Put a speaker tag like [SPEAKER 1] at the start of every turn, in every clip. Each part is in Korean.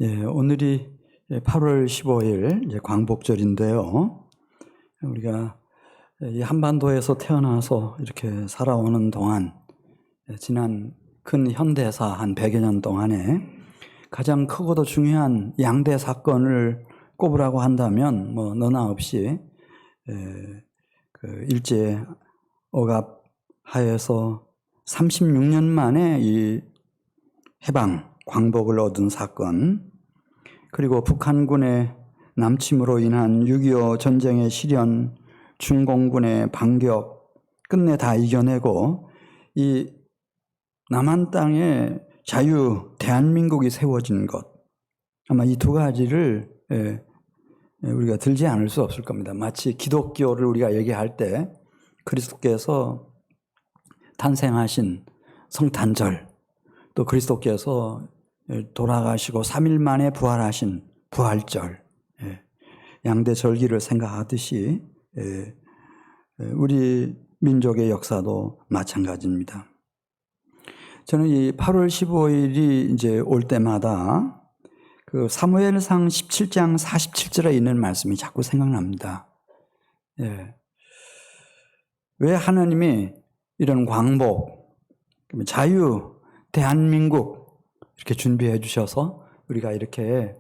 [SPEAKER 1] 오늘이 8월 15일 이제 광복절인데요. 우리가 이 한반도에서 태어나서 이렇게 살아오는 동안 지난 큰 현대사 한 100여 년 동안에 가장 크고도 중요한 양대 사건을 꼽으라고 한다면 뭐 너나 없이 그 일제 억압하에서 36년 만에 이 해방 광복을 얻은 사건, 그리고 북한군의 남침으로 인한 6.25 전쟁의 시련, 중공군의 반격 끝내 다 이겨내고 이 남한 땅에 자유 대한민국이 세워진 것, 아마 이 두 가지를 우리가 들지 않을 수 없을 겁니다. 마치 기독교를 우리가 얘기할 때 그리스도께서 탄생하신 성탄절, 또 그리스도께서 돌아가시고 3일 만에 부활하신 부활절, 양대 절기를 생각하듯이 우리 민족의 역사도 마찬가지입니다. 저는 이 8월 15일이 이제 올 때마다 그 사무엘상 17장 47절에 있는 말씀이 자꾸 생각납니다. 왜 하나님이 이런 광복, 자유, 대한민국 이렇게 준비해 주셔서 우리가 이렇게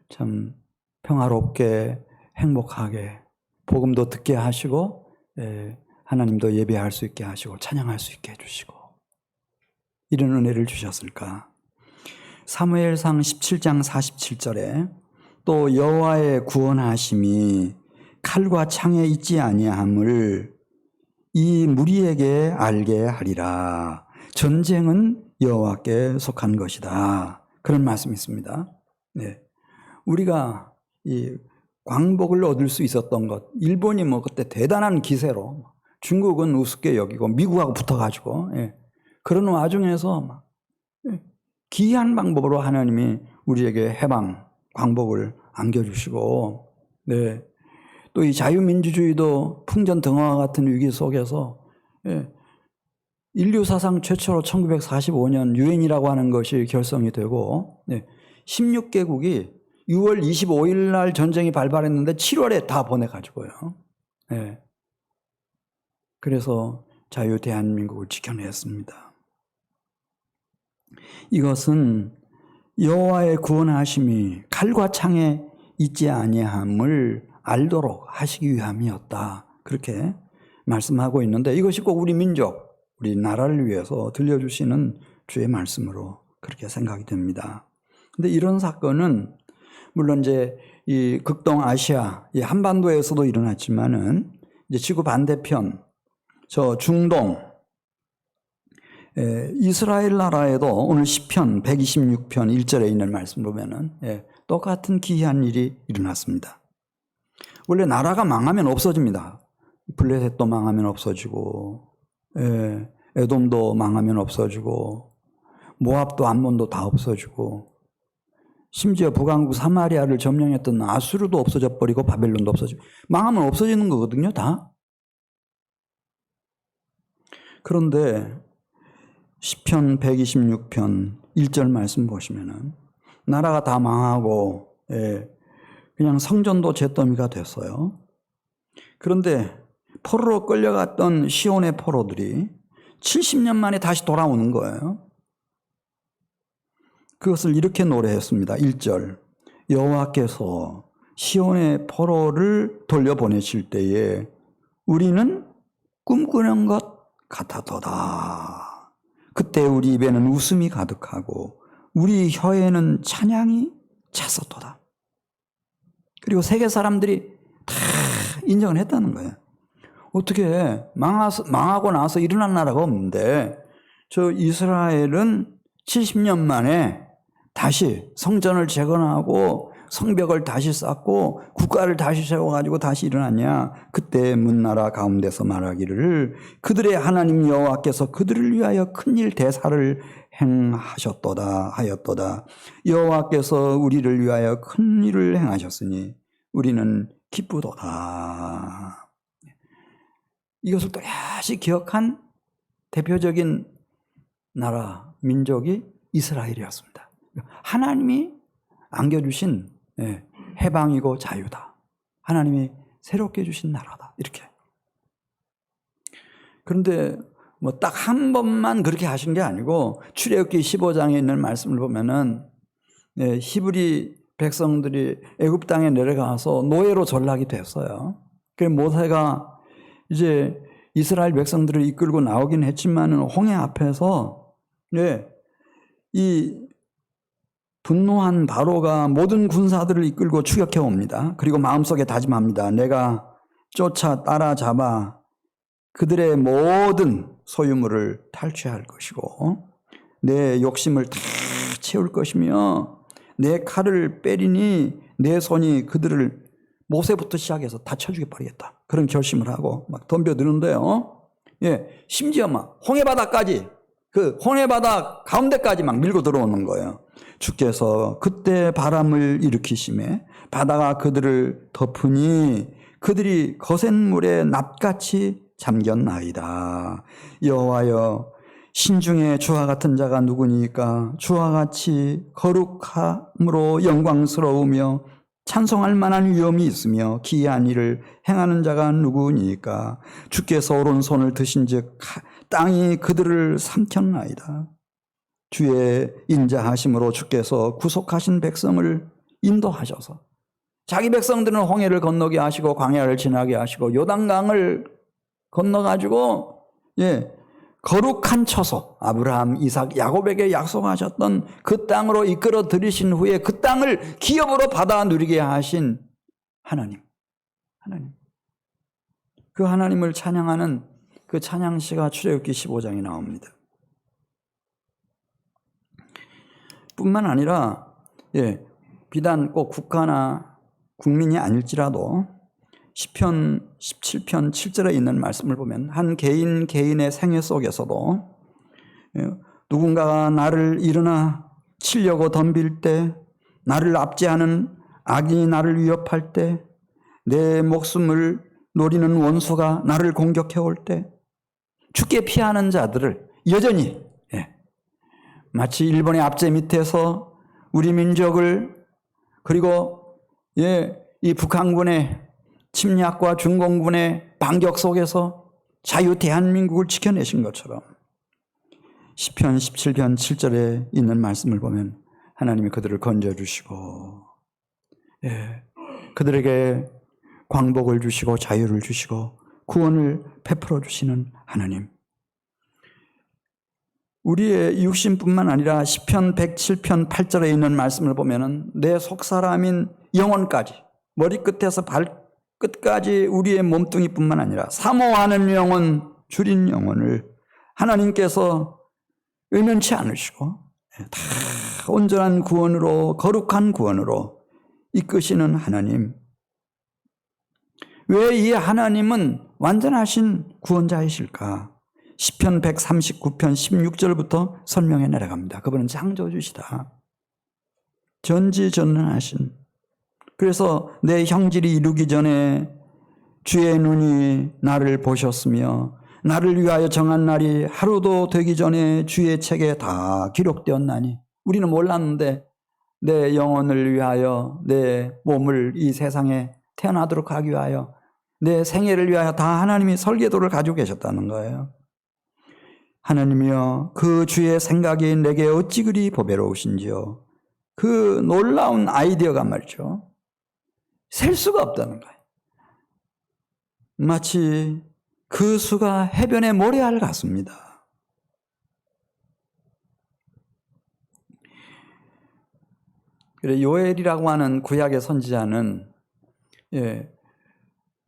[SPEAKER 1] 참 평화롭게 행복하게 복음도 듣게 하시고 하나님도 예배할 수 있게 하시고 찬양할 수 있게 해주시고 이런 은혜를 주셨을까? 사무엘상 17장 47절에 또 여호와의 구원하심이 칼과 창에 있지 아니함을 이 무리에게 알게 하리라. 전쟁은 여호와께 속한 것이다. 그런 말씀이 있습니다. 우리가 이 광복을 얻을 수 있었던 것, 일본이 뭐 그때 대단한 기세로, 중국은 우습게 여기고 미국하고 붙어가지고 그런 와중에서 기이한 방법으로 하나님이 우리에게 해방, 광복을 안겨주시고, 또 이 자유민주주의도 풍전등화와 같은 위기 속에서 인류 사상 최초로 1945년 유엔이라고 하는 것이 결성이 되고 16개국이 6월 25일 날 전쟁이 발발했는데 7월에 다 보내가지고요. 그래서 자유 대한민국을 지켜냈습니다. 이것은 여호와의 구원하심이 칼과 창에 있지 아니함을 알도록 하시기 위함이었다. 그렇게 말씀하고 있는데 이것이 꼭 우리 민족, 우리 나라를 위해서 들려주시는 주의 말씀으로 그렇게 생각이 됩니다. 근데 이런 사건은 물론 이제 이 극동아시아, 이 한반도에서도 일어났지만은 이제 지구 반대편, 저 중동, 이스라엘 나라에도 오늘 시편 126편 1절에 있는 말씀 보면은 똑같은 기이한 일이 일어났습니다. 원래 나라가 망하면 없어집니다. 블레셋도 망하면 없어지고, 에돔도 망하면 없어지고, 모압도 암몬도 다 없어지고, 심지어 북왕국 사마리아를 점령했던 아수르도 없어져 버리고 바벨론도 없어지고, 망하면 없어지는 거거든요, 다. 그런데 시편 126편 1절 말씀 보시면은 나라가 다 망하고 그냥 성전도 잿더미가 됐어요. 그런데 포로로 끌려갔던 시온의 포로들이 70년 만에 다시 돌아오는 거예요. 그것을 이렇게 노래했습니다. 1절 여호와께서 시온의 포로를 돌려보내실 때에 우리는 꿈꾸는 것 같았도다. 그때 우리 입에는 웃음이 가득하고 우리 혀에는 찬양이 찼었도다. 그리고 세계 사람들이 다 인정을 했다는 거예요. 어떻게 망하고 나서 일어난 나라가 없는데 저 이스라엘은 70년 만에 다시 성전을 재건하고 성벽을 다시 쌓고 국가를 다시 세워가지고 다시 일어났냐. 그때 문나라 가운데서 말하기를 그들의 하나님 여호와께서 그들을 위하여 큰일 대사를 행하셨도다 하였도다. 여호와께서 우리를 위하여 큰 일을 행하셨으니 우리는 기쁘도다. 이것을 또다시 기억한 대표적인 나라, 민족이 이스라엘이었습니다. 하나님이 안겨주신 해방이고 자유다. 하나님이 새롭게 주신 나라다. 이렇게. 그런데 뭐 딱 한 번만 그렇게 하신 게 아니고 출애굽기 15장에 있는 말씀을 보면은 히브리 백성들이 애굽 땅에 내려가서 노예로 전락이 됐어요. 그래서 모세가 이제 이스라엘 백성들을 이끌고 나오긴 했지만은 홍해 앞에서 이 분노한 바로가 모든 군사들을 이끌고 추격해 옵니다. 그리고 마음속에 다짐합니다. 내가 쫓아 따라잡아 그들의 모든 소유물을 탈취할 것이고 내 욕심을 다 채울 것이며 내 칼을 빼리니 내 손이 그들을 모세부터 시작해서 다 쳐죽여버리겠다. 그런 결심을 하고 막 덤벼드는데요. 심지어 막 홍해바다까지 그 홍해바다 가운데까지 막 밀고 들어오는 거예요. 주께서 그때 바람을 일으키심에 바다가 그들을 덮으니 그들이 거센 물에 납같이 잠겼나이다. 여호와여 신중에 주와 같은 자가 누구니까? 주와 같이 거룩함으로 영광스러우며 찬송할 만한 위엄이 있으며 기이한 일을 행하는 자가 누구니까? 주께서 오른손을 드신즉 땅이 그들을 삼켰나이다. 주의 인자하심으로 주께서 구속하신 백성을 인도하셔서 자기 백성들은 홍해를 건너게 하시고 광야를 지나게 하시고 요단강을 건너가지고 거룩한 처소 아브라함, 이삭, 야곱에게 약속하셨던 그 땅으로 이끌어 들이신 후에 그 땅을 기업으로 받아 누리게 하신 하나님. 그 하나님을 찬양하는 그 찬양시가 출애굽기 15장에 나옵니다. 뿐만 아니라 비단 꼭 국가나 국민이 아닐지라도 시편 17편 7절에 있는 말씀을 보면 한 개인의 생애 속에서도 누군가가 나를 일어나 치려고 덤빌 때, 나를 압제하는 악인이 나를 위협할 때, 내 목숨을 노리는 원수가 나를 공격해 올 때 죽게 피하는 자들을 여전히 마치 일본의 압제 밑에서 우리 민족을 그리고 이 북한군의 침략과 중공군의 반격 속에서 자유 대한민국을 지켜내신 것처럼 시편 17편 7절에 있는 말씀을 보면 하나님이 그들을 건져주시고 그들에게 광복을 주시고 자유를 주시고 구원을 베풀어 주시는 하나님. 우리의 육신뿐만 아니라 시편 107편 8절에 있는 말씀을 보면은 내 속사람인 영혼까지 머리끝에서 발끝까지 우리의 몸뚱이뿐만 아니라 사모하는 영혼, 줄인 영혼을 하나님께서 의면치 않으시고 다 온전한 구원으로 거룩한 구원으로 이끄시는 하나님. 왜 이 하나님은 완전하신 구원자이실까? 시편 139편 16절부터 설명해 내려갑니다. 그분은 창조주시다. 전지전능하신. 그래서 내 형질이 이루기 전에 주의 눈이 나를 보셨으며 나를 위하여 정한 날이 하루도 되기 전에 주의 책에 다 기록되었나니. 우리는 몰랐는데 내 영혼을 위하여 내 몸을 이 세상에 태어나도록 하기 위하여 내 생애를 위하여 다 하나님이 설계도를 가지고 계셨다는 거예요. 하나님이여 그 주의 생각이 내게 어찌 그리 보배로우신지요. 그 놀라운 아이디어가 말이죠. 셀 수가 없다는 거예요. 마치 그 수가 해변의 모래알 같습니다. 그래 요엘이라고 하는 구약의 선지자는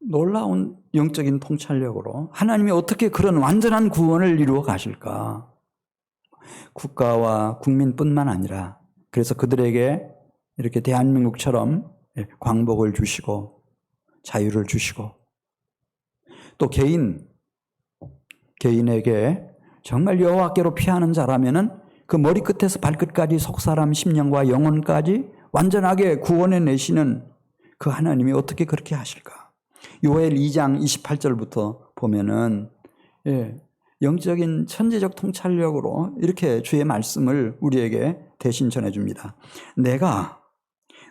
[SPEAKER 1] 놀라운 영적인 통찰력으로 하나님이 어떻게 그런 완전한 구원을 이루어 가실까? 국가와 국민뿐만 아니라 그래서 그들에게 이렇게 대한민국처럼 광복을 주시고 자유를 주시고 또 개인에게 정말 여호와께로 피하는 자라면은 그 머리끝에서 발끝까지 속사람 심령과 영혼까지 완전하게 구원해 내시는 그 하나님이 어떻게 그렇게 하실까? 요엘 2장 28절부터 보면은 영적인 천재적 통찰력으로 이렇게 주의 말씀을 우리에게 대신 전해줍니다. 내가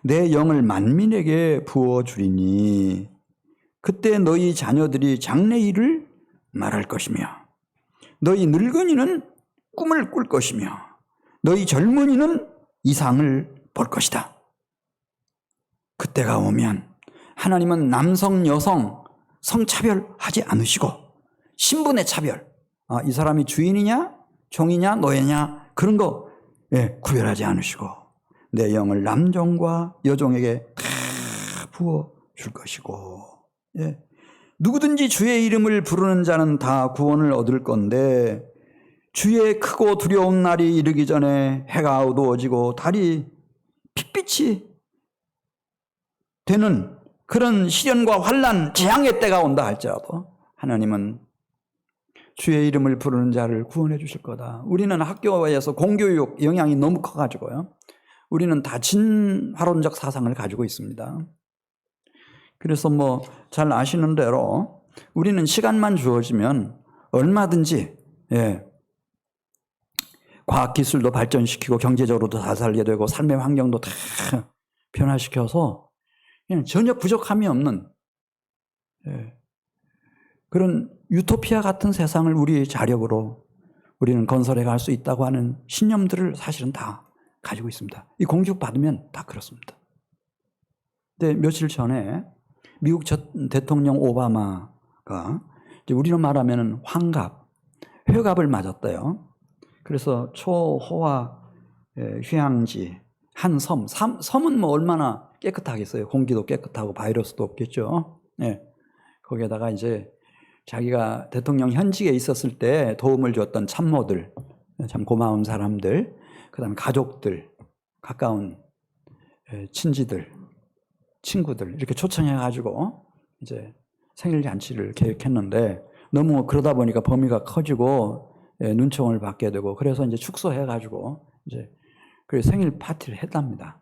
[SPEAKER 1] 내 영을 만민에게 부어주리니 그때 너희 자녀들이 장래일을 말할 것이며 너희 늙은이는 꿈을 꿀 것이며 너희 젊은이는 이상을 볼 것이다. 그때가 오면 하나님은 남성, 여성, 성차별하지 않으시고 신분의 차별, 이 사람이 주인이냐 종이냐 노예냐 그런 거 구별하지 않으시고 내 영을 남종과 여종에게 다 부어줄 것이고 누구든지 주의 이름을 부르는 자는 다 구원을 얻을 건데 주의 크고 두려운 날이 이르기 전에 해가 어두워지고 달이 핏빛이 되는 그런 시련과 환난, 재앙의 때가 온다 할지라도 하나님은 주의 이름을 부르는 자를 구원해 주실 거다. 우리는 학교에서 공교육 영향이 너무 커가지고요. 우리는 다 진화론적 사상을 가지고 있습니다. 그래서 잘 아시는 대로 우리는 시간만 주어지면 얼마든지 과학기술도 발전시키고 경제적으로도 다 살게 되고 삶의 환경도 다 변화시켜서 그냥 전혀 부족함이 없는 그런 유토피아 같은 세상을 우리 자력으로 우리는 건설해 갈 수 있다고 하는 신념들을 사실은 다 가지고 있습니다. 이 공격 받으면 다 그렇습니다. 근데 며칠 전에 미국 전 대통령 오바마가 우리로 말하면 회갑을 맞았대요. 그래서 초호화 휴양지 한 섬은 얼마나 깨끗하겠어요. 공기도 깨끗하고 바이러스도 없겠죠. 거기에다가 이제 자기가 대통령 현직에 있었을 때 도움을 줬던 참모들, 참 고마운 사람들, 그다음에 가족들, 가까운 친지들, 친구들 이렇게 초청해가지고 이제 생일 잔치를 계획했는데 너무 그러다 보니까 범위가 커지고 눈총을 받게 되고 그래서 이제 축소해가지고 이제 그 생일 파티를 했답니다.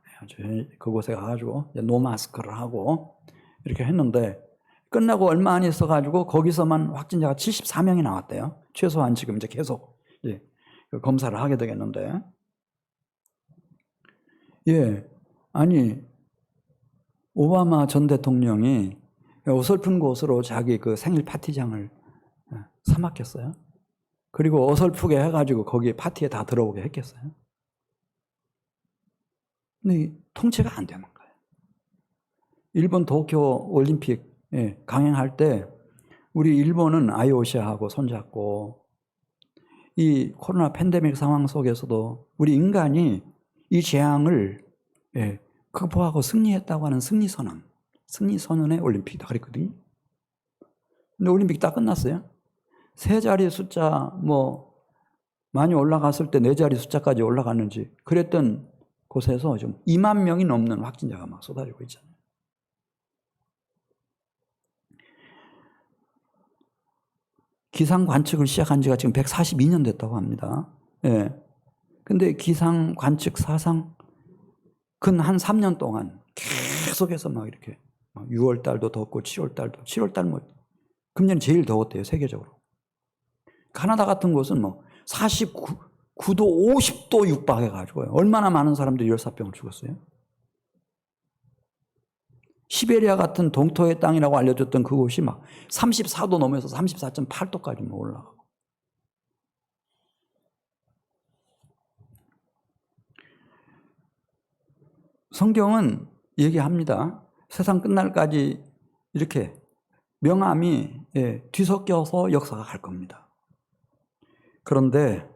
[SPEAKER 1] 그곳에 가가지고 노마스크를 하고 이렇게 했는데 끝나고 얼마 안 있어가지고 거기서만 확진자가 74명이 나왔대요. 최소한 지금 이제 계속 검사를 하게 되겠는데 아니 오바마 전 대통령이 어설픈 곳으로 자기 그 생일 파티장을 사막혔어요. 그리고 어설프게 해가지고 거기 파티에 다 들어오게 했겠어요. 근데 통제가 안 되는 거예요. 일본 도쿄 올림픽 강행할 때 우리 일본은 IOC하고 손잡고 이 코로나 팬데믹 상황 속에서도 우리 인간이 이 재앙을 극복하고 승리했다고 하는 승리선언의 올림픽이다 그랬거든요. 근데 올림픽 다 끝났어요. 세 자리 숫자 많이 올라갔을 때 네 자리 숫자까지 올라갔는지 그랬던 곳에서 좀 2만 명이 넘는 확진자가 막 쏟아지고 있잖아요. 기상 관측을 시작한 지가 지금 142년 됐다고 합니다. 근데 기상 관측 사상 근 한 3년 동안 계속해서 막 이렇게 6월 달도 덥고 7월 달도 7월 달 금년이 제일 더웠대요, 세계적으로. 카나다 같은 곳은 49도 50도 육박해 가지고요. 얼마나 많은 사람들이 열사병을 죽었어요. 시베리아 같은 동토의 땅이라고 알려졌던 그곳이 막 34도 넘어서 34.8도까지 올라가고. 성경은 얘기합니다. 세상 끝날까지 이렇게 명암이 뒤섞여서 역사가 갈 겁니다. 그런데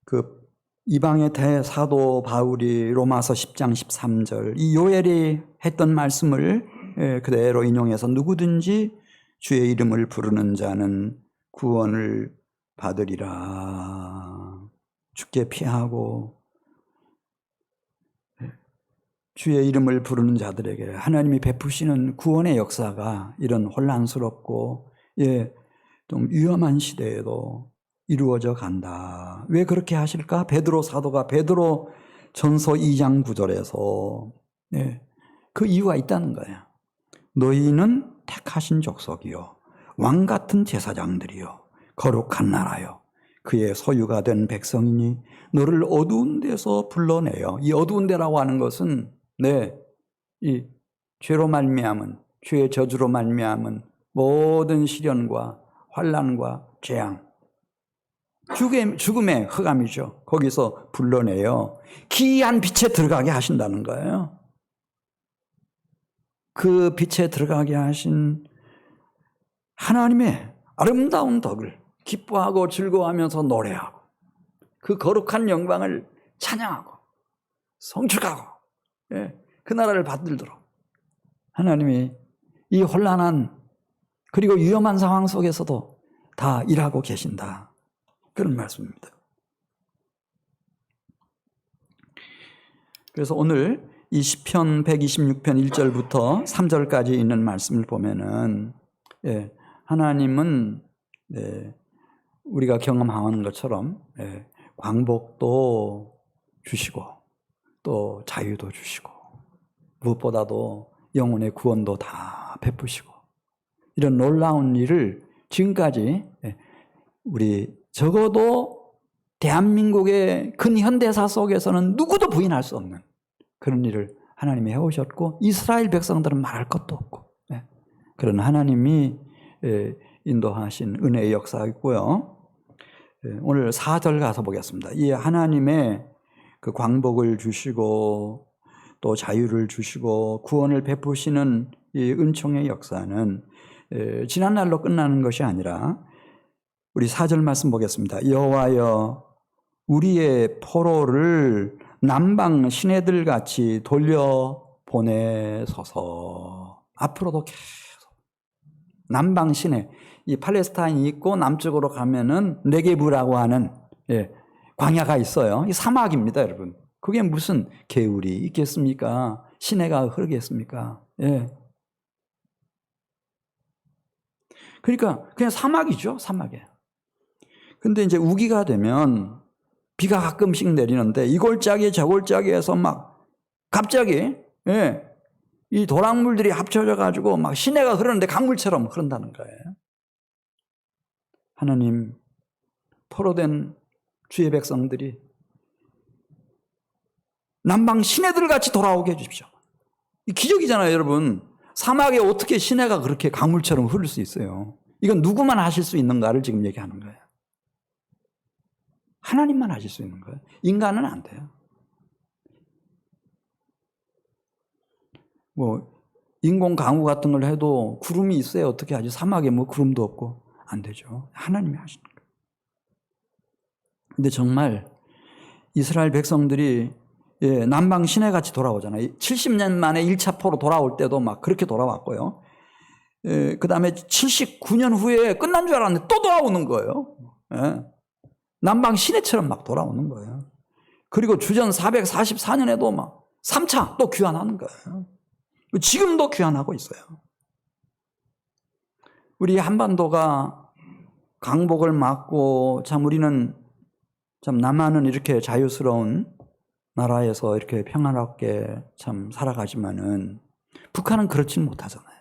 [SPEAKER 1] 그 이방의 대사도 바울이 로마서 10장 13절 이 요엘이 했던 말씀을 그대로 인용해서 누구든지 주의 이름을 부르는 자는 구원을 받으리라. 죽게 피하고 주의 이름을 부르는 자들에게 하나님이 베푸시는 구원의 역사가 이런 혼란스럽고 좀 위험한 시대에도 이루어져 간다. 왜 그렇게 하실까? 베드로 사도가 베드로 전서 2장 9절에서 그 이유가 있다는 거예요. 너희는 택하신 족속이요 왕 같은 제사장들이요 거룩한 나라요 그의 소유가 된 백성이니 너를 어두운 데서 불러내요. 이 어두운 데라고 하는 것은 이 죄로 말미암은, 죄의 저주로 말미암은 모든 시련과 환난과 재앙, 죽음의 흑암이죠. 거기서 불러내요. 기이한 빛에 들어가게 하신다는 거예요. 그 빛에 들어가게 하신 하나님의 아름다운 덕을 기뻐하고 즐거워하면서 노래하고 그 거룩한 영광을 찬양하고 성축하고 그 나라를 받들도록 하나님이 이 혼란한 그리고 위험한 상황 속에서도 다 일하고 계신다. 그런 말씀입니다. 그래서 오늘 이 시편 126편 1절부터 3절까지 있는 말씀을 보면은 하나님은 우리가 경험하는 것처럼 광복도 주시고 또 자유도 주시고 무엇보다도 영혼의 구원도 다 베푸시고 이런 놀라운 일을 지금까지 우리 적어도 대한민국의 근현대사 속에서는 누구도 부인할 수 없는 그런 일을 하나님이 해오셨고 이스라엘 백성들은 말할 것도 없고 그런 하나님이 인도하신 은혜의 역사이고요. 오늘 4절 가서 보겠습니다. 이 하나님의 그 광복을 주시고 또 자유를 주시고 구원을 베푸시는 이 은총의 역사는 지난날로 끝나는 것이 아니라 우리 4절 말씀 보겠습니다. 여호와여 우리의 포로를 남방 시내들 같이 돌려보내소서. 앞으로도 계속 남방 시내, 이 팔레스타인이 있고 남쪽으로 가면은 네게브라고 하는 광야가 있어요. 이 사막입니다, 여러분. 그게 무슨 개울이 있겠습니까? 시내가 흐르겠습니까? 그러니까 그냥 사막이죠, 사막에. 근데 이제 우기가 되면 비가 가끔씩 내리는데 이 골짜기 저 골짜기에서 막 갑자기 이 도랑물들이 합쳐져 가지고 막 시내가 흐르는데 강물처럼 흐른다는 거예요. 하나님 포로된 주의 백성들이 남방 시내들 같이 돌아오게 해주십시오. 이 기적이잖아요, 여러분. 사막에 어떻게 시내가 그렇게 강물처럼 흐를 수 있어요? 이건 누구만 하실 수 있는가를 지금 얘기하는 거예요. 하나님만 하실 수 있는 거예요. 인간은 안 돼요. 뭐 인공 강우 같은 걸 해도 구름이 있어야 어떻게 하지? 사막에 뭐 구름도 없고 안 되죠. 하나님이 하시는 거예요. 근데 정말 이스라엘 백성들이 남방 시내같이 돌아오잖아요. 70년 만에 1차 포로 돌아올 때도 막 그렇게 돌아왔고요. 그 다음에 79년 후에 끝난 줄 알았는데 또 돌아오는 거예요. 남방 시내처럼 막 돌아오는 거예요. 그리고 주전 444년에도 막 3차 또 귀환하는 거예요. 지금도 귀환하고 있어요. 우리 한반도가 강복을 맞고 참 우리는 참 남한은 이렇게 자유스러운 나라에서 이렇게 평안하게 참 살아가지만은 북한은 그렇지는 못하잖아요.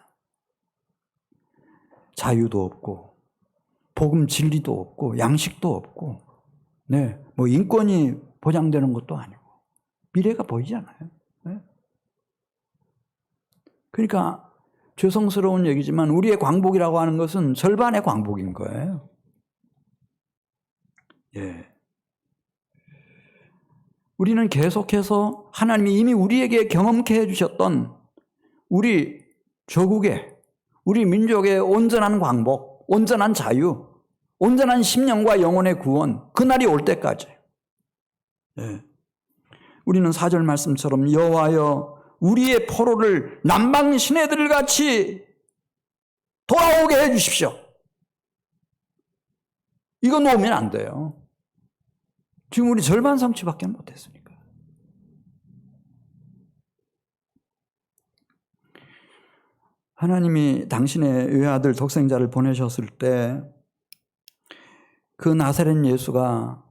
[SPEAKER 1] 자유도 없고 복음 진리도 없고 양식도 없고 뭐 인권이 보장되는 것도 아니고 미래가 보이잖아요. 그러니까 죄송스러운 얘기지만 우리의 광복이라고 하는 것은 절반의 광복인 거예요. 우리는 계속해서 하나님이 이미 우리에게 경험케 해주셨던 우리 조국의, 우리 민족의 온전한 광복, 온전한 자유, 온전한 심령과 영혼의 구원, 그날이 올 때까지 우리는 4절 말씀처럼 여호와여 우리의 포로를 남방 시내들 같이 돌아오게 해주십시오. 이거 놓으면 안 돼요. 지금 우리 절반 성취밖에 못했으니까. 하나님이 당신의 외아들 독생자를 보내셨을 때 그 나사렛 예수가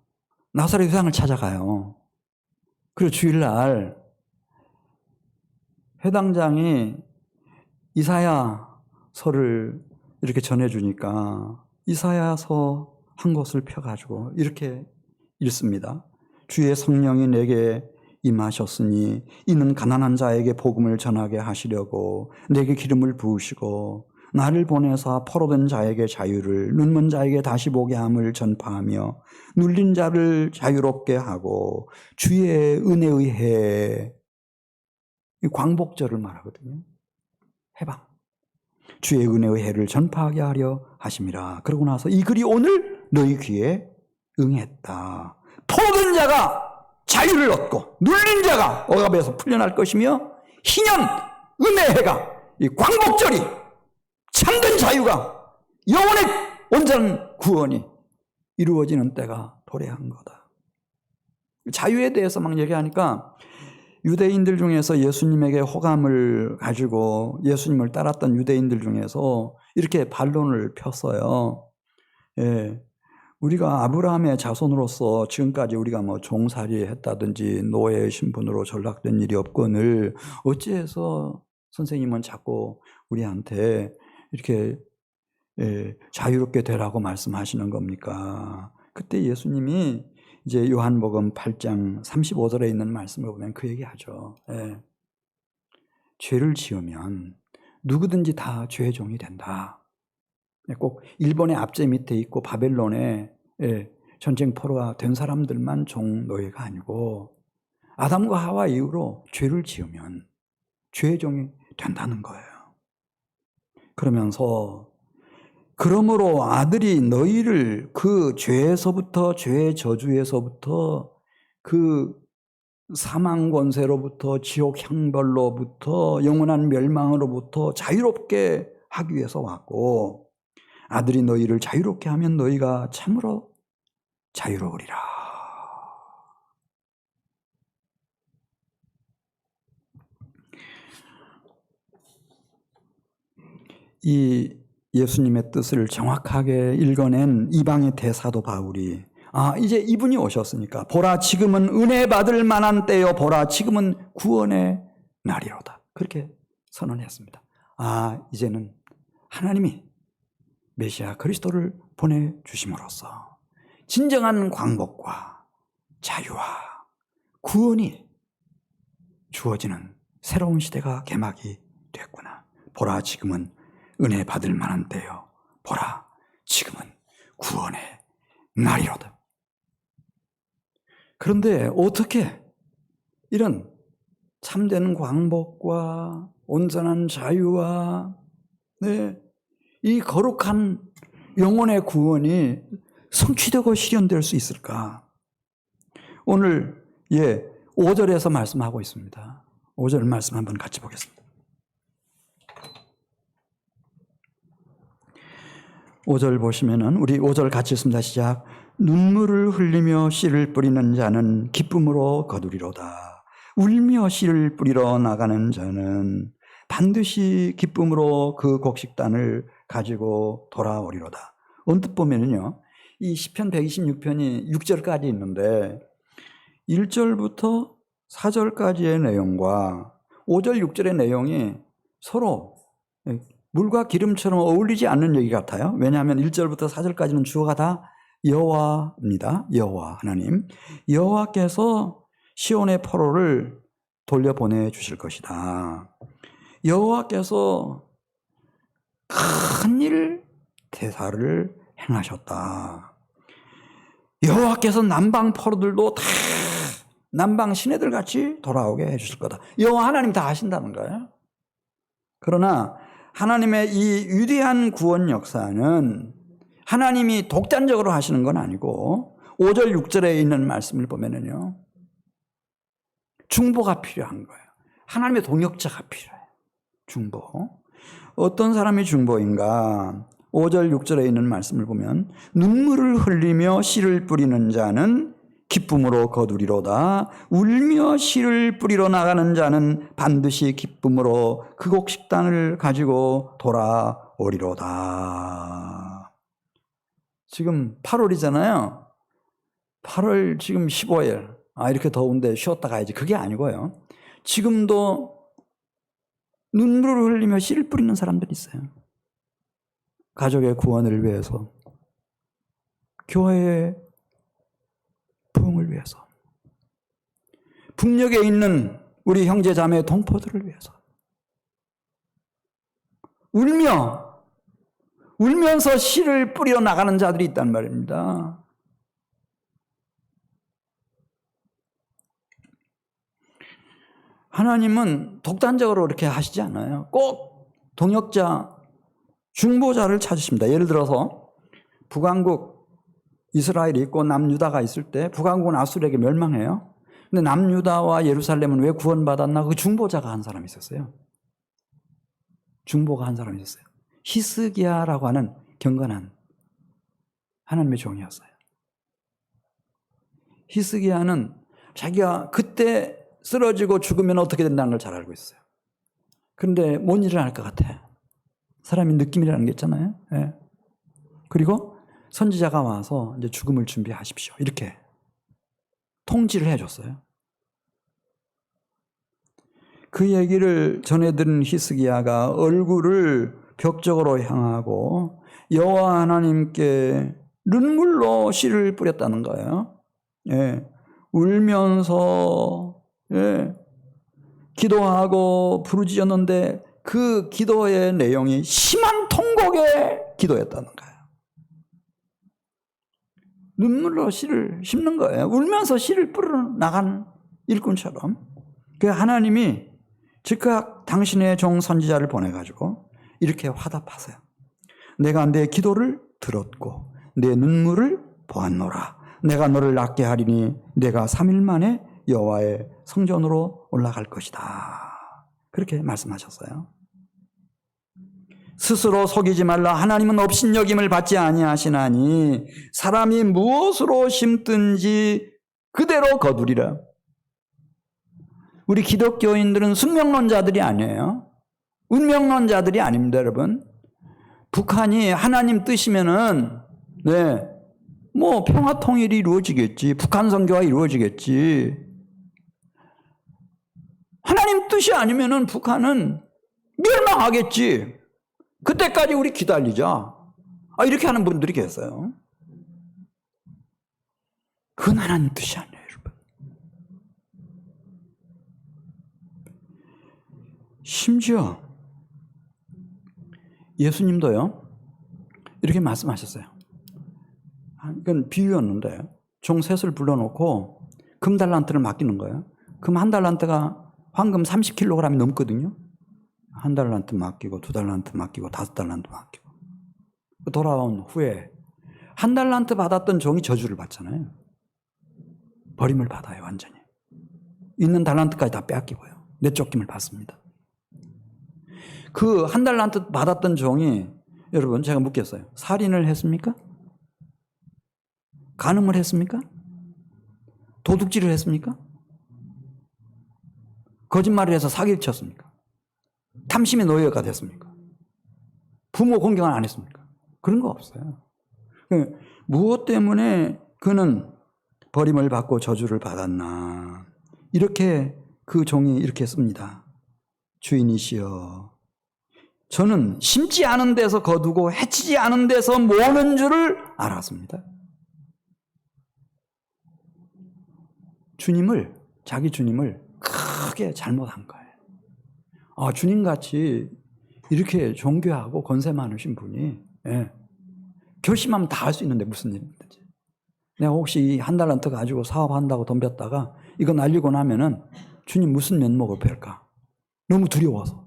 [SPEAKER 1] 나사렛 회당을 찾아가요. 그리고 주일날 회당장이 이사야서를 이렇게 전해주니까 이사야서 한 곳을 펴가지고 이렇게 읽습니다. 주의 성령이 내게 임하셨으니 이는 가난한 자에게 복음을 전하게 하시려고 내게 기름을 부으시고 나를 보내사 포로된 자에게 자유를, 눈먼 자에게 다시 보게 함을 전파하며 눌린 자를 자유롭게 하고 주의 은혜의 해, 이 광복절을 말하거든요. 해방. 주의 은혜의 해를 전파하게 하려 하심이라. 그러고 나서 이 글이 오늘 너희 귀에 응했다. 포로된 자가 자유를 얻고 눌린 자가 억압에서 풀려날 것이며 희년 은혜의 해가, 이 광복절이 참된 자유가, 영원의 온전한 구원이 이루어지는 때가 도래한 거다. 자유에 대해서 막 얘기하니까 유대인들 중에서 예수님에게 호감을 가지고 예수님을 따랐던 유대인들 중에서 이렇게 반론을 폈어요. 예, 우리가 아브라함의 자손으로서 지금까지 우리가 뭐 종살이 했다든지 노예의 신분으로 전락된 일이 없거늘 어찌해서 선생님은 자꾸 우리한테 이렇게 자유롭게 되라고 말씀하시는 겁니까? 그때 예수님이 이제 요한복음 8장 35절에 있는 말씀을 보면 그 얘기하죠. 죄를 지으면 누구든지 다 죄의 종이 된다. 꼭 일본의 압제 밑에 있고 바벨론의 전쟁 포로가 된 사람들만 종노예가 아니고 아담과 하와 이후로 죄를 지으면 죄의 종이 된다는 거예요. 그러면서 그러므로 아들이 너희를 그 죄에서부터, 죄의 저주에서부터, 그 사망 권세로부터, 지옥 형벌로부터, 영원한 멸망으로부터 자유롭게 하기 위해서 왔고, 아들이 너희를 자유롭게 하면 너희가 참으로 자유로우리라. 이 예수님의 뜻을 정확하게 읽어낸 이방의 대사도 바울이 이제 이분이 오셨으니까 보라 지금은 은혜 받을 만한 때요, 보라 지금은 구원의 날이로다, 그렇게 선언했습니다. 이제는 하나님이 메시아 그리스도를 보내주심으로써 진정한 광복과 자유와 구원이 주어지는 새로운 시대가 개막이 됐구나. 보라 지금은 은혜 받을 만한 때요, 보라 지금은 구원의 날이로다. 그런데 어떻게 이런 참된 광복과 온전한 자유와 이 거룩한 영혼의 구원이 성취되고 실현될 수 있을까? 오늘 5절에서 말씀하고 있습니다. 5절 말씀 한번 같이 보겠습니다. 5절 보시면은 우리 5절 같이 읽습니다. 시작. 눈물을 흘리며 씨를 뿌리는 자는 기쁨으로 거두리로다. 울며 씨를 뿌리러 나가는 자는 반드시 기쁨으로 그 곡식단을 가지고 돌아오리로다. 언뜻 보면은요, 이 시편 126편이 6절까지 있는데 1절부터 4절까지의 내용과 5절, 6절의 내용이 서로 물과 기름처럼 어울리지 않는 얘기 같아요. 왜냐하면 1절부터 4절까지는 주어가 다 여호와입니다. 여호와 하나님. 여호와께서 시온의 포로를 돌려보내 주실 것이다. 여호와께서 큰일 대사를 행하셨다. 여호와께서 남방 포로들도 다 남방 시내들 같이 돌아오게 해주실 거다. 여호와 하나님 다 하신다는 거예요. 그러나 하나님의 이 위대한 구원 역사는 하나님이 독단적으로 하시는 건 아니고 5절 6절에 있는 말씀을 보면은요, 중보가 필요한 거예요. 하나님의 동역자가 필요해요. 중보. 어떤 사람이 중보인가? 5절 6절에 있는 말씀을 보면 눈물을 흘리며 씨를 뿌리는 자는 기쁨으로 거두리로다. 울며 씨를 뿌리러 나가는 자는 반드시 기쁨으로 그 곡식단을 가지고 돌아오리로다. 지금 8월이잖아요. 8월 지금 15일. 이렇게 더운데 쉬었다 가야지. 그게 아니고요. 지금도 눈물을 흘리며 씨를 뿌리는 사람들이 있어요. 가족의 구원을 위해서. 교회의 부흥을 위해서, 북녘에 있는 우리 형제 자매 동포들을 위해서 울면서 씨를 뿌려 나가는 자들이 있단 말입니다. 하나님은 독단적으로 이렇게 하시지 않아요. 꼭 동역자, 중보자를 찾으십니다. 예를 들어서 북왕국 이스라엘이 있고 남유다가 있을 때 북왕국은 아수르에게 멸망해요. 근데 남유다와 예루살렘은 왜 구원받았나? 그 중보자가 한 사람이 있었어요. 중보가 한 사람이 있었어요. 히스기야라고 하는 경건한 하나님의 종이었어요. 히스기야는 자기가 그때 쓰러지고 죽으면 어떻게 된다는 걸 잘 알고 있어요. 그런데 뭔 일을 할 것 같아? 사람이 느낌이라는 게 있잖아요. 예. 그리고 선지자가 와서 이제 죽음을 준비하십시오. 이렇게 통지를 해줬어요. 그 얘기를 전해 들은 히스기야가 얼굴을 벽 쪽으로 향하고 여호와 하나님께 눈물로 씨를 뿌렸다는 거예요. 예. 울면서 기도하고 부르짖었는데 그 기도의 내용이 심한 통곡의 기도였다는 거예요. 눈물로 씨를 씹는 거예요. 울면서 씨를 뿌려 나간 일꾼처럼. 그 하나님이 즉각 당신의 종 선지자를 보내가지고 이렇게 화답하세요. 내가 내 기도를 들었고 내 눈물을 보았노라. 내가 너를 낫게 하리니 내가 3일 만에 여호와의 성전으로 올라갈 것이다. 그렇게 말씀하셨어요. 스스로 속이지 말라. 하나님은 업신여김을 받지 아니하시나니 사람이 무엇으로 심든지 그대로 거두리라. 우리 기독교인들은 숙명론자들이 아니에요. 운명론자들이 아닙니다, 여러분. 북한이 하나님 뜻이면은 뭐 평화 통일이 이루어지겠지. 북한 선교가 이루어지겠지. 하나님 뜻이 아니면은 북한은 멸망하겠지. 그때까지 우리 기다리자. 이렇게 하는 분들이 계세요. 그건 하나님 뜻이 아니에요, 여러분. 심지어 예수님도요, 이렇게 말씀하셨어요. 이건 비유였는데, 종 셋을 불러놓고 금 달란트를 맡기는 거예요. 금 한 달란트가 황금 30kg이 넘거든요. 한 달란트 맡기고, 두 달란트 맡기고, 5달란트 맡기고. 돌아온 후에 한 달란트 받았던 종이 저주를 받잖아요. 버림을 받아요, 완전히. 있는 달란트까지 다 빼앗기고요. 내쫓김을 받습니다. 그 한 달란트 받았던 종이, 여러분, 제가 묻겠어요. 살인을 했습니까? 간음을 했습니까? 도둑질을 했습니까? 거짓말을 해서 사기를 쳤습니까? 탐심의 노예가 됐습니까? 부모 공경을 안 했습니까? 그런 거 없어요. 무엇 때문에 그는 버림을 받고 저주를 받았나? 이렇게 그 종이 이렇게 씁니다. 주인이시여, 저는 심지 않은 데서 거두고 해치지 않은 데서 모으는 줄을 알았습니다. 자기 주님을 크게 잘못한 거예요. 주님같이 이렇게 존귀하고 권세 많으신 분이 결심하면 다 할 수 있는데 무슨 일인지. 내가 혹시 이 한 달란트 가지고 사업한다고 덤볐다가 이거 날리고 나면은 주님 무슨 면목을 뵐까? 너무 두려워서.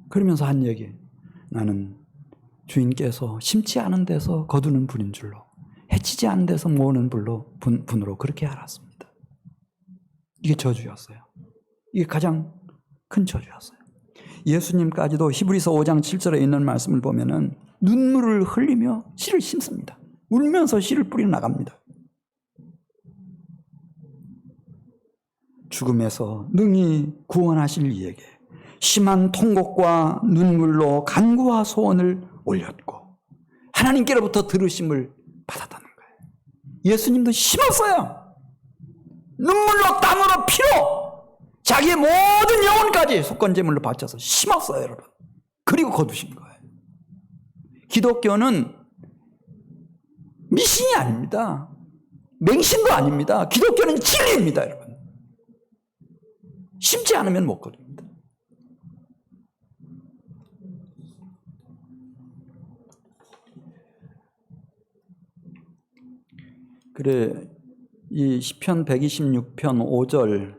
[SPEAKER 1] 그러면서 한 얘기, 나는 주인께서 심지 않은 데서 거두는 분인 줄로, 해치지 않은 데서 모으는 분으로 그렇게 알았습니다. 이게 저주였어요. 이게 가장 큰 저주였어요. 예수님까지도 히브리서 5장 7절에 있는 말씀을 보면은 눈물을 흘리며 씨를 심습니다. 울면서 씨를 뿌려 나갑니다. 죽음에서 능히 구원하실 이에게 심한 통곡과 눈물로 간구와 소원을 올렸고 하나님께로부터 들으심을 받았다는 거예요. 예수님도 심었어요. 눈물로, 땀으로, 피로 자기의 모든 영혼까지 속건제물로 바쳐서 심었어요, 여러분. 그리고 거두신 거예요. 기독교는 미신이 아닙니다. 맹신도 아닙니다. 기독교는 진리입니다, 여러분. 심지 않으면 못 걸립니다. 그래, 이 시편 126편 5절,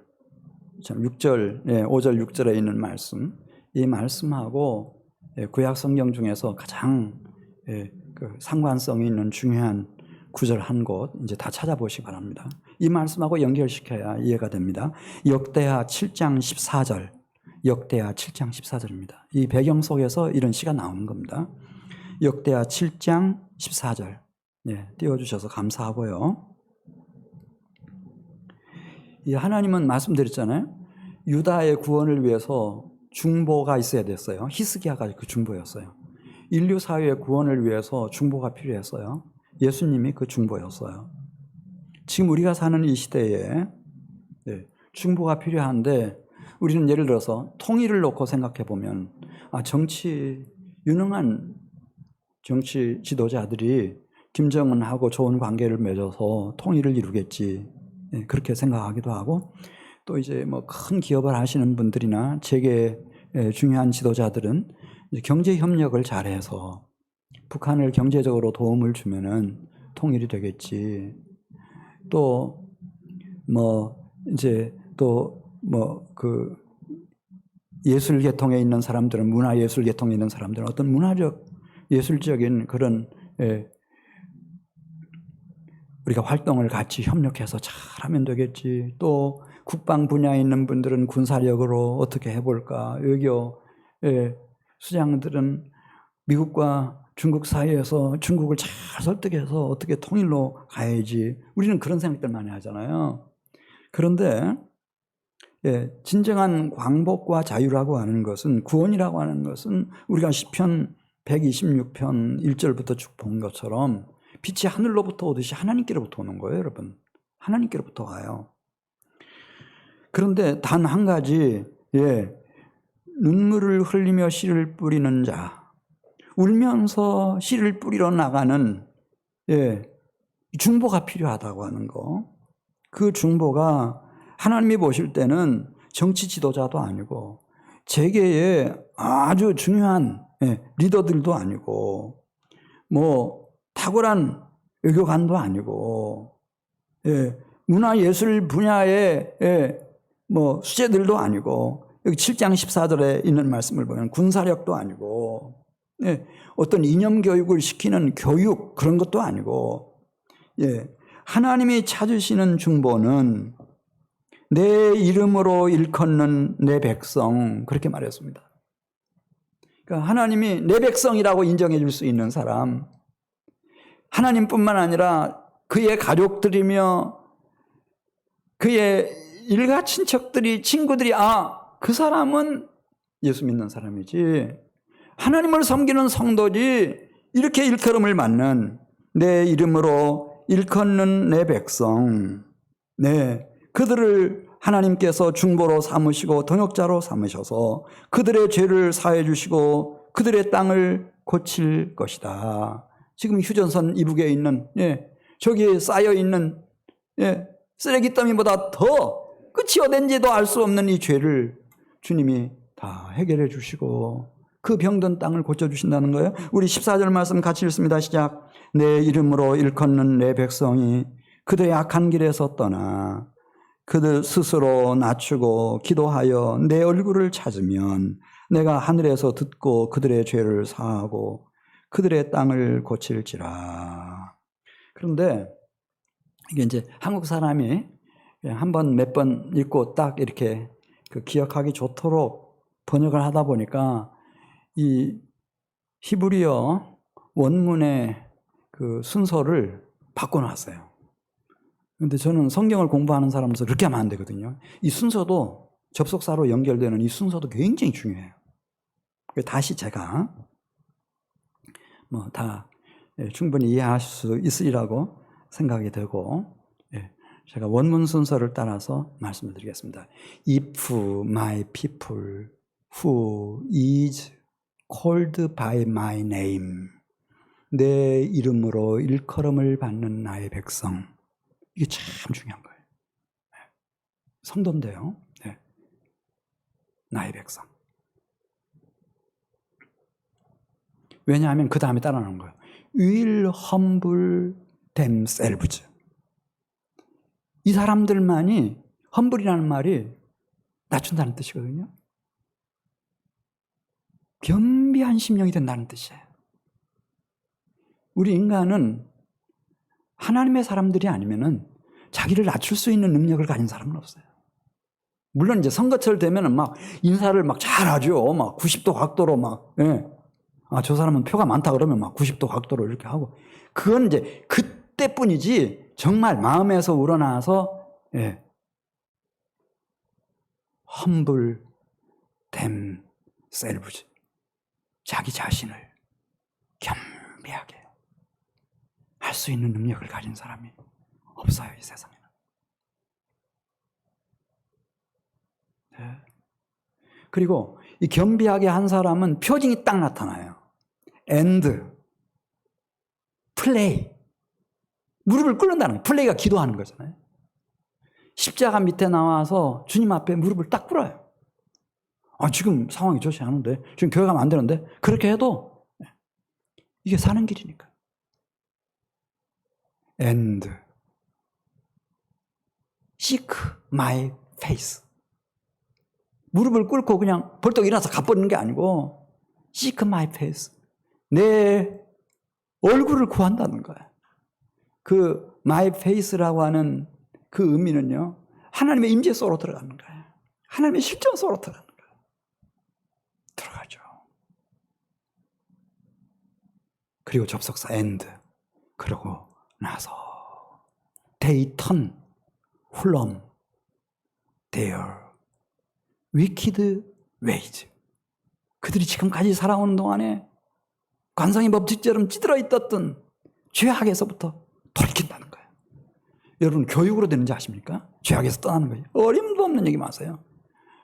[SPEAKER 1] 6절, 5절 6절에 있는 말씀, 이 말씀하고 구약 성경 중에서 가장 그 상관성이 있는 중요한 구절 한 곳 이제 다 찾아보시기 바랍니다. 이 말씀하고 연결시켜야 이해가 됩니다. 역대하 7장 14절, 역대하 7장 14절입니다. 이 배경 속에서 이런 시가 나오는 겁니다. 역대하 7장 14절, 띄워주셔서 감사하고요. 이 하나님은 말씀드렸잖아요. 유다의 구원을 위해서 중보가 있어야 됐어요. 히스기야가 그 중보였어요. 인류 사회의 구원을 위해서 중보가 필요했어요. 예수님이 그 중보였어요. 지금 우리가 사는 이 시대에 중보가 필요한데 우리는 예를 들어서 통일을 놓고 생각해 보면 유능한 정치 지도자들이 김정은하고 좋은 관계를 맺어서 통일을 이루겠지, 그렇게 생각하기도 하고, 또 이제 뭐 큰 기업을 하시는 분들이나 재계 중요한 지도자들은 경제 협력을 잘해서 북한을 경제적으로 도움을 주면은 통일이 되겠지. 또 뭐 이제 또 뭐 그 예술 계통에 있는 사람들은, 문화 예술 계통에 있는 사람들은 어떤 문화적 예술적인 그런 우리가 활동을 같이 협력해서 잘하면 되겠지. 또 국방 분야에 있는 분들은 군사력으로 어떻게 해볼까. 외교 수장들은 미국과 중국 사이에서 중국을 잘 설득해서 어떻게 통일로 가야지. 우리는 그런 생각들 많이 하잖아요. 그런데 진정한 광복과 자유라고 하는 것은, 구원이라고 하는 것은 우리가 시편 126편 1절부터 쭉 본 것처럼 빛이 하늘로부터 오듯이 하나님께로부터 오는 거예요, 여러분. 하나님께로부터 와요. 그런데 단 한 가지, 눈물을 흘리며 씨를 뿌리는 자, 울면서 씨를 뿌리러 나가는 중보가 필요하다고 하는 거. 그 중보가 하나님이 보실 때는 정치 지도자도 아니고 재계의 아주 중요한 리더들도 아니고 뭐 탁월한 외교관도 아니고 문화예술 분야의 뭐 수재들도 아니고, 여기 7장 14절에 있는 말씀을 보면 군사력도 아니고 어떤 이념 교육을 시키는 교육, 그런 것도 아니고, 하나님이 찾으시는 중보는 내 이름으로 일컫는 내 백성, 그렇게 말했습니다. 그러니까 하나님이 내 백성이라고 인정해 줄 수 있는 사람, 하나님뿐만 아니라 그의 가족들이며 그의 일가 친척들이, 친구들이 그 사람은 예수 믿는 사람이지, 하나님을 섬기는 성도지, 이렇게 일컬음을 받는, 내 이름으로 일컫는 내 백성, 그들을 하나님께서 중보로 삼으시고 동역자로 삼으셔서 그들의 죄를 사해 주시고 그들의 땅을 고칠 것이다. 지금 휴전선 이북에 있는 저기에 쌓여 있는 쓰레기 더미보다 더 끝이 어딘지도 알 수 없는 이 죄를 주님이 다 해결해 주시고 그 병든 땅을 고쳐주신다는 거예요. 우리 14절 말씀 같이 읽습니다. 시작. 내 이름으로 일컫는 내 백성이 그들의 악한 길에서 떠나 그들 스스로 낮추고 기도하여 내 얼굴을 찾으면 내가 하늘에서 듣고 그들의 죄를 사하고 그들의 땅을 고칠지라. 그런데 이게 이제 한국 사람이 한 번, 몇 번 읽고 딱 이렇게 그 기억하기 좋도록 번역을 하다 보니까 이 히브리어 원문의 그 순서를 바꿔놨어요. 그런데 저는 성경을 공부하는 사람으로서 그렇게 하면 안 되거든요. 이 순서도, 접속사로 연결되는 이 순서도 굉장히 중요해요. 다시 제가 뭐 다 충분히 이해하실 수 있으리라고 생각이 되고, 제가 원문 순서를 따라서 말씀을 드리겠습니다. If my people who is called by my name 내 이름으로 일컬음을 받는 나의 백성. 이게 참 중요한 거예요. 성도인데요. 네. 나의 백성. 왜냐하면 그 다음에 따라하는 거예요. will humble themselves. 이 사람들만이 humble이라는 말이 낮춘다는 뜻이거든요. 겸비한 심령이 된다는 뜻이에요. 우리 인간은 하나님의 사람들이 아니면은 자기를 낮출 수 있는 능력을 가진 사람은 없어요. 물론 이제 선거철 되면은 막 인사를 막 잘하죠. 막 90도 각도로 막, 예. 아, 저 사람은 표가 많다 그러면 막 90도 각도로 이렇게 하고. 그건 이제 그때뿐이지 정말 마음에서 우러나서, 예. humble themselves. 자기 자신을 겸비하게 할 수 있는 능력을 가진 사람이 없어요, 이 세상에는. 네. 그리고 이 겸비하게 한 사람은 표징이 딱 나타나요. and play. 무릎을 꿇는다는 거예요. 플레이가 기도하는 거잖아요. 십자가 밑에 나와서 주님 앞에 무릎을 딱 꿇어요. 아, 지금 상황이 좋지 않은데, 지금 교회 가면 안 되는데, 그렇게 해도 이게 사는 길이니까. and seek my face. 무릎을 꿇고 그냥 벌떡 일어나서 가버리는 게 아니고 seek my face. 내 얼굴을 구한다는 거야. 그 my face라고 하는 그 의미는요, 하나님의 임재 속으로 들어가는 거예요. 하나님의 실존 속으로 들어가는 거예요. 들어가죠. 그리고 접속사 and. 그러고 나서 they turn from their wicked ways. 그들이 지금까지 살아오는 동안에 관성의 법칙처럼 찌들어 있었던 죄악에서부터 돌이킨다는 거예요. 여러분, 교육으로 되는지 아십니까? 죄악에서 떠나는 거예요. 어림도 없는 얘기 마세요.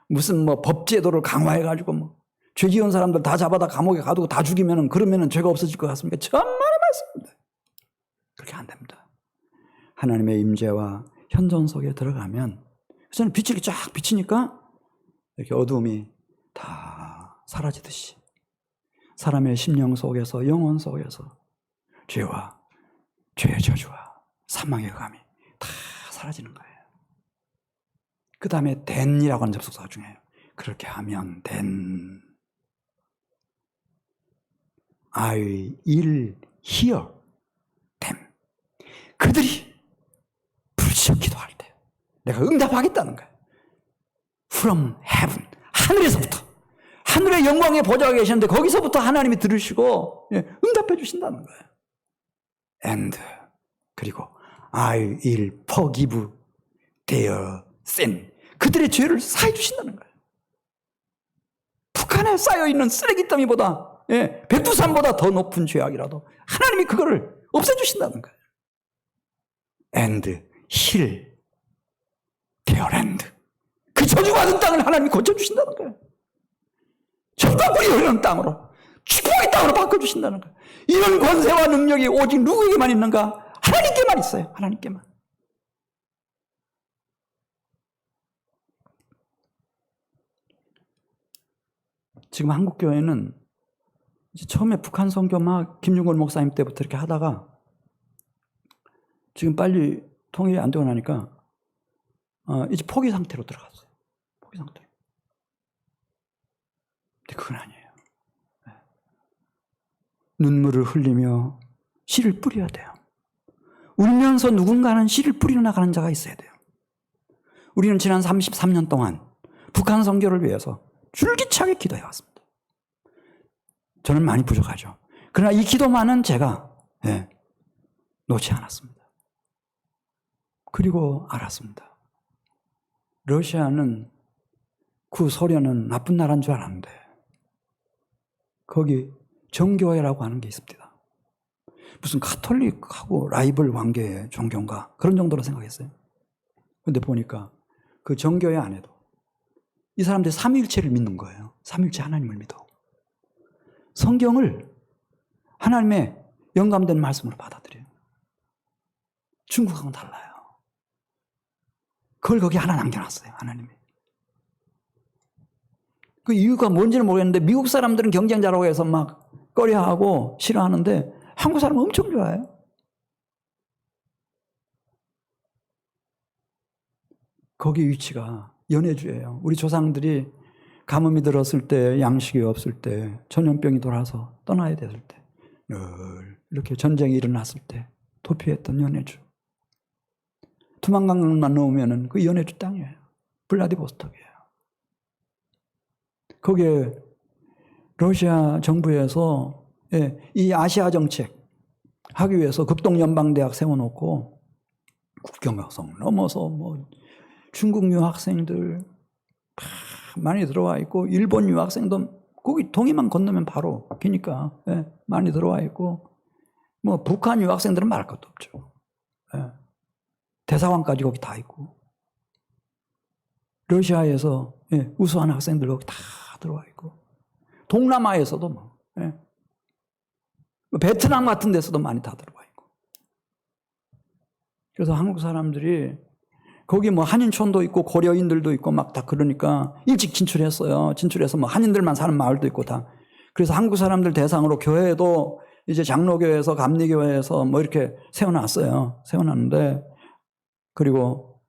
[SPEAKER 1] 무슨 뭐 법제도를 강화해가지고 뭐 죄 지은 사람들 다 잡아다 감옥에 가두고 다 죽이면은 그러면은 죄가 없어질 것 같습니까? 천만의 말씀입니다. 그렇게 안 됩니다. 하나님의 임재와 현존 속에 들어가면, 그래서 빛이 이렇게 쫙 비치니까 이렇게 어두움이 다 사라지듯이 사람의 심령 속에서, 영혼 속에서 죄와 죄의 저주와 사망의 감이 다 사라지는 거예요. 그 다음에 then이라고 하는 접속사가 중요해요. 그렇게 하면 then I will hear them. 그들이 부르짖어 기도할 때 내가 응답하겠다는 거예요. From heaven. 하늘에서부터. 하늘의 영광의 보좌가 계시는데 거기서부터 하나님이 들으시고 응답해 주신다는 거예요. And 그리고 I will forgive their sin. 그들의 죄를 사해 주신다는 거예요. 북한에 쌓여있는 쓰레기 더미보다, 백두산보다 더 높은 죄악이라도 하나님이 그거를 없애주신다는 거예요. And heal their land. 그 저주받은 땅을 하나님이 고쳐주신다는 거예요. 젖과 꿀이 흐르는 땅으로, 축복의 땅으로 바꿔주신다는 거예요. 이런 권세와 능력이 오직 누구에게만 있는가? 하나님께만 있어요. 하나님께만. 지금 한국교회는 처음에 북한 선교 막 김중곤 목사님 때부터 이렇게 하다가 지금 빨리 통일이 안 되고 나니까 이제 포기 상태로 들어갔어요. 포기 상태로. 근데 그건 아니에요. 눈물을 흘리며 씨를 뿌려야 돼요. 울면서 누군가는 씨를 뿌리러 나가는 자가 있어야 돼요. 우리는 지난 33년 동안 북한 선교를 위해서 줄기차게 기도해 왔습니다. 저는 많이 부족하죠. 그러나 이 기도만은 제가 놓지 않았습니다. 그리고 알았습니다. 러시아는 구소련은 나쁜 나라인 줄 알았는데 거기 정교회라고 하는 게 있습니다. 무슨 가톨릭하고 라이벌 관계의 종교인가 그런 정도로 생각했어요. 그런데 보니까 그 정교회 안에도 이 사람들이 삼위일체를 믿는 거예요. 삼위일체 하나님을 믿어. 성경을 하나님의 영감된 말씀으로 받아들여요. 중국하고는 달라요. 그걸 거기 하나 남겨놨어요, 하나님이. 그 이유가 뭔지는 모르겠는데 미국 사람들은 경쟁자라고 해서 막 꺼려하고 싫어하는데 한국 사람은 엄청 좋아해요. 거기 위치가 연해주예요. 우리 조상들이 가뭄이 들었을 때, 양식이 없을 때, 전염병이 돌아서 떠나야 됐을 때, 늘 이렇게 전쟁이 일어났을 때 도피했던 연해주. 두만강만 넘으면 그 연해주 땅이에요. 블라디보스톡이에요. 거기에 러시아 정부에서 이 아시아 정책 하기 위해서 극동연방대학 세워놓고 국경선 넘어서 뭐 중국 유학생들 많이 들어와 있고 일본 유학생도 거기 동해만 건너면 바로 기니까 많이 들어와 있고 뭐 북한 유학생들은 말할 것도 없죠. 대사관까지 거기 다 있고 러시아에서 우수한 학생들 거기 다 들어와 있고 동남아에서도 뭐 베트남 같은 데서도 많이 다 들어와 있고 그래서 한국 사람들이 거기 뭐 한인촌도 있고 고려인들도 있고 막 다 그러니까 일찍 진출했어요. 진출해서 뭐 한인들만 사는 마을도 있고 다. 그래서 한국 사람들 대상으로 교회도 이제 장로교회에서 감리교회에서 뭐 이렇게 세워놨어요. 세워놨는데 그리고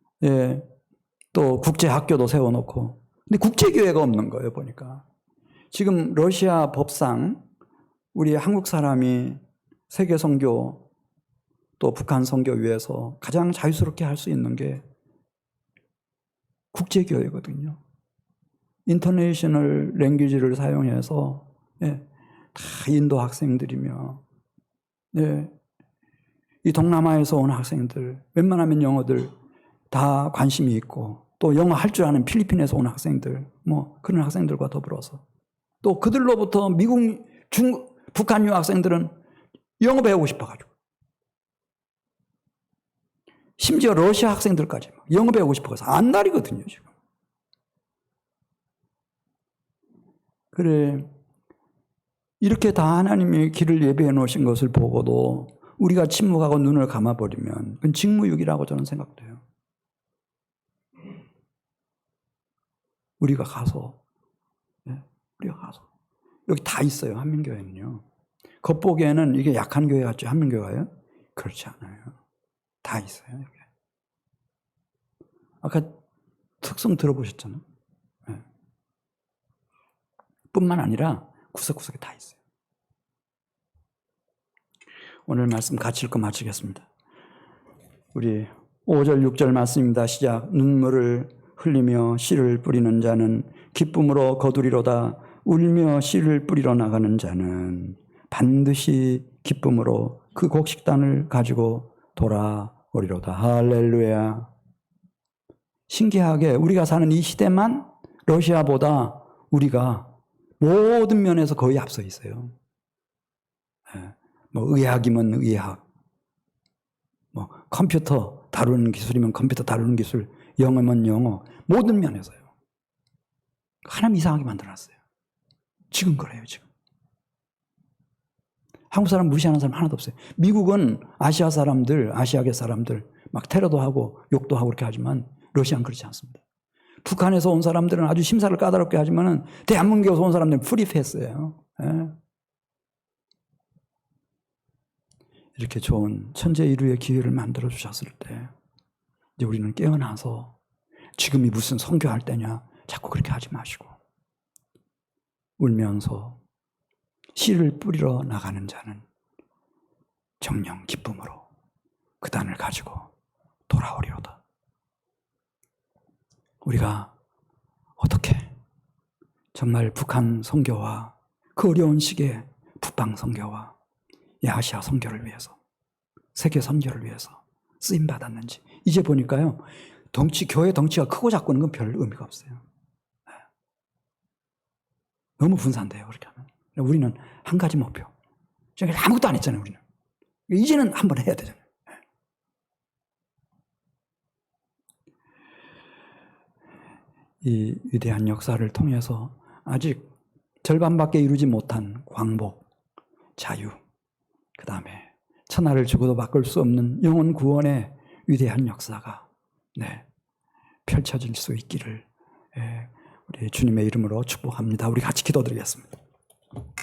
[SPEAKER 1] 또 국제학교도 세워놓고 근데 국제교회가 없는 거예요. 보니까 지금 러시아 법상 우리 한국 사람이 세계 선교 또 북한 선교 위해서 가장 자유스럽게 할 수 있는 게 국제교회거든요. 인터내셔널 랭귀지를 사용해서 다 인도 학생들이며 이 동남아에서 온 학생들 웬만하면 영어들 다 관심이 있고 또 영어 할 줄 아는 필리핀에서 온 학생들 뭐 그런 학생들과 더불어서 또 그들로부터 미국, 중국, 북한 유학생들은 영어 배우고 싶어가지고 심지어 러시아 학생들까지 영어 배우고 싶어서 안달이거든요, 지금. 그래, 이렇게 다 하나님이 길을 예비해 놓으신 것을 보고도 우리가 침묵하고 눈을 감아버리면 그건 직무유기라고 저는 생각돼요. 우리가 가서 여기 다 있어요, 한민교회는요. 겉보기에는 이게 약한 교회 같죠, 한민교회가요? 그렇지 않아요. 다 있어요, 여기. 아까 특성 들어보셨잖아요. 뿐만 아니라 구석구석에 다 있어요. 오늘 말씀 같이 읽고 마치겠습니다. 우리 5절 6절 말씀입니다. 시작. 눈물을 흘리며 씨를 뿌리는 자는 기쁨으로 거두리로다. 울며 씨를 뿌리러 나가는 자는 반드시 기쁨으로 그 곡식단을 가지고 돌아오리로다. 할렐루야. 신기하게 우리가 사는 이 시대만 러시아보다 우리가 모든 면에서 거의 앞서 있어요. 뭐 의학이면 의학, 뭐 컴퓨터 다루는 기술이면 컴퓨터 다루는 기술, 영어면 영어, 모든 면에서요. 하나님 이상하게 만들어놨어요. 지금 그래요, 지금. 한국 사람 무시하는 사람 하나도 없어요. 미국은 아시아 사람들, 아시아계 사람들 막 테러도 하고 욕도 하고 그렇게 하지만 러시아는 그렇지 않습니다. 북한에서 온 사람들은 아주 심사를 까다롭게 하지만은 대한민국에서 온 사람들은 프리패스예요. 이렇게 좋은 천재 일루의 기회를 만들어 주셨을 때 이제 우리는 깨어나서 지금이 무슨 선교할 때냐 자꾸 그렇게 하지 마시고 울면서 씨를 뿌리러 나가는 자는 정령 기쁨으로 그 단을 가지고 돌아오리로다. 우리가 어떻게 정말 북한 선교와 그 어려운 시기에 북방 선교와 아시아 선교를 위해서 세계 선교를 위해서 쓰임 받았는지 이제 보니까요. 교회 덩치가 크고 작고는 건 별 의미가 없어요. 너무 분산돼요. 그렇게 하면. 우리는 한 가지 목표. 아무것도 안 했잖아요. 우리는. 이제는 한번 해야 되잖아요. 이 위대한 역사를 통해서 아직 절반밖에 이루지 못한 광복, 자유, 그 다음에 천하를 주고도 바꿀 수 없는 영혼 구원의 위대한 역사가 펼쳐질 수 있기를 우리 주님의 이름으로 축복합니다. 우리 같이 기도드리겠습니다.